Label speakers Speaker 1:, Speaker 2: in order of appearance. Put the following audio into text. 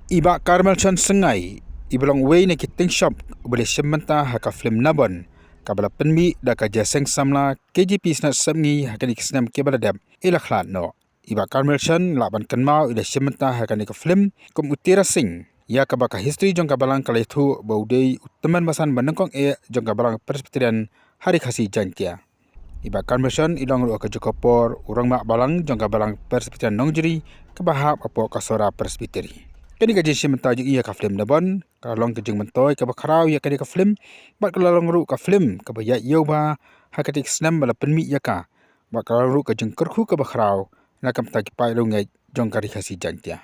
Speaker 1: Iba Carmel Chan Sengai, ibalong way na kiting shop, ubali simenta haka film nabon. Kabala penmi da ka jaseng samla KGP snat samngi haka ni kisnam kebala dab ilaklat no. Iba Carmel Chan laban kanmau ila simenta haka ni ka film kum utira sing. Ya kabaka history jong kabalang kalaitu baudei teman basan banengkong jong kabalang presbyterian hari khasi jantia. Iba Carmel Chan ilong ru ka jokopor urang mak balang jong kabalang presbyterian nongjeri kabahap apo kasora presbyteri. Kani ka jinsi mentau ia ka film nabon, kalong ke jing mentoi ka bakarau ia kani ka film, bat kalong ru ka film ka ya yau ba hakatik snam bala penmi ia ka. Bat kalong ru ka jing kerhu ka bakarau, na kam ta ki pai lu ngai jong kari khasi jantia.